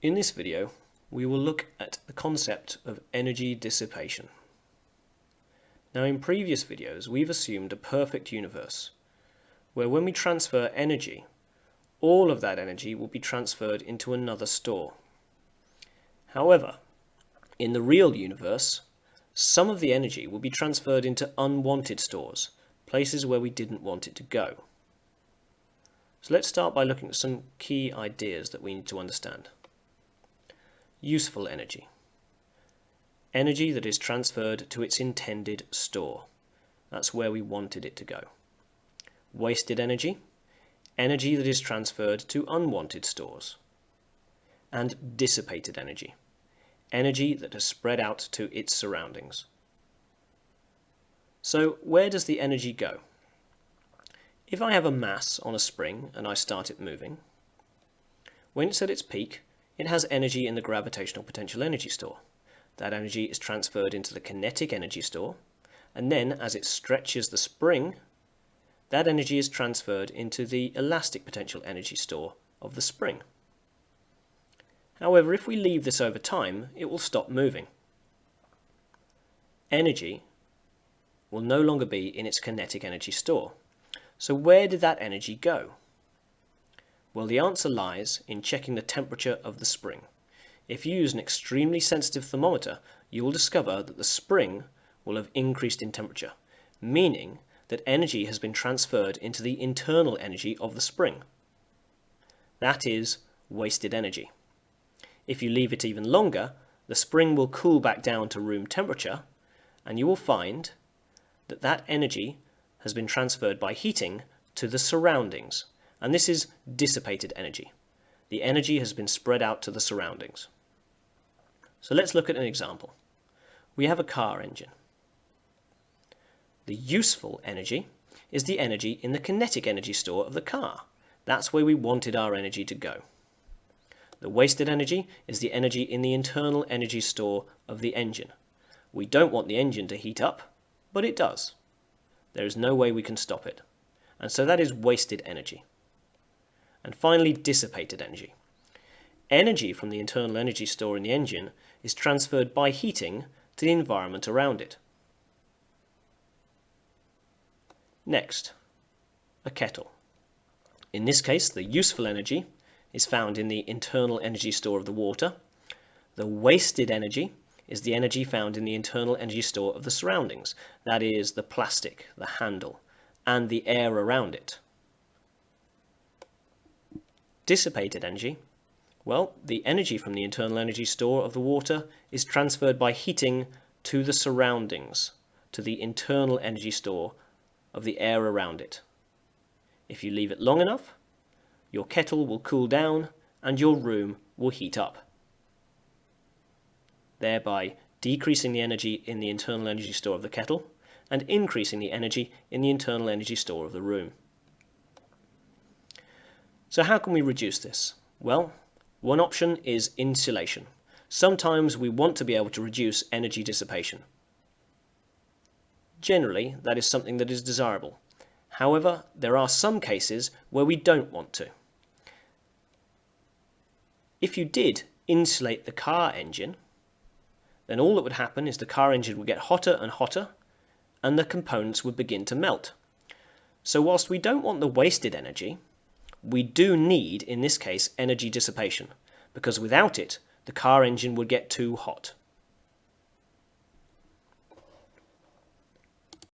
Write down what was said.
In this video, we will look at the concept of energy dissipation. Now, in previous videos, we've assumed a perfect universe, where when we transfer energy, all of that energy will be transferred into another store. However, in the real universe, some of the energy will be transferred into unwanted stores, places where we didn't want it to go. So let's start by looking at some key ideas that we need to understand. Useful energy. Energy that is transferred to its intended store. That's where we wanted it to go. Wasted energy. Energy that is transferred to unwanted stores. And dissipated energy. Energy that has spread out to its surroundings. So where does the energy go? If I have a mass on a spring and I start it moving, when it's at its peak, it has energy in the gravitational potential energy store. That energy is transferred into the kinetic energy store, and then as it stretches the spring, that energy is transferred into the elastic potential energy store of the spring. However, if we leave this over time, it will stop moving. Energy will no longer be in its kinetic energy store. So where did that energy go? Well, the answer lies in checking the temperature of the spring. If you use an extremely sensitive thermometer, you will discover that the spring will have increased in temperature, meaning that energy has been transferred into the internal energy of the spring. That is wasted energy. If you leave it even longer, the spring will cool back down to room temperature, and you will find that that energy has been transferred by heating to the surroundings. And this is dissipated energy. The energy has been spread out to the surroundings. So let's look at an example. We have a car engine. The useful energy is the energy in the kinetic energy store of the car. That's where we wanted our energy to go. The wasted energy is the energy in the internal energy store of the engine. We don't want the engine to heat up, but it does. There is no way we can stop it. And so that is wasted energy. And finally, dissipated energy. Energy from the internal energy store in the engine is transferred by heating to the environment around it. Next, a kettle. In this case, the useful energy is found in the internal energy store of the water. The wasted energy is the energy found in the internal energy store of the surroundings. That is the plastic, the handle, and the air around it. Dissipated energy, well, the energy from the internal energy store of the water is transferred by heating to the surroundings, to the internal energy store of the air around it. If you leave it long enough, your kettle will cool down and your room will heat up, thereby decreasing the energy in the internal energy store of the kettle and increasing the energy in the internal energy store of the room. So how can we reduce this? Well, one option is insulation. Sometimes we want to be able to reduce energy dissipation. Generally, that is something that is desirable. However, there are some cases where we don't want to. If you did insulate the car engine, then all that would happen is the car engine would get hotter and hotter, and the components would begin to melt. So whilst we don't want the wasted energy, we do need, in this case, energy dissipation, because without it, the car engine would get too hot.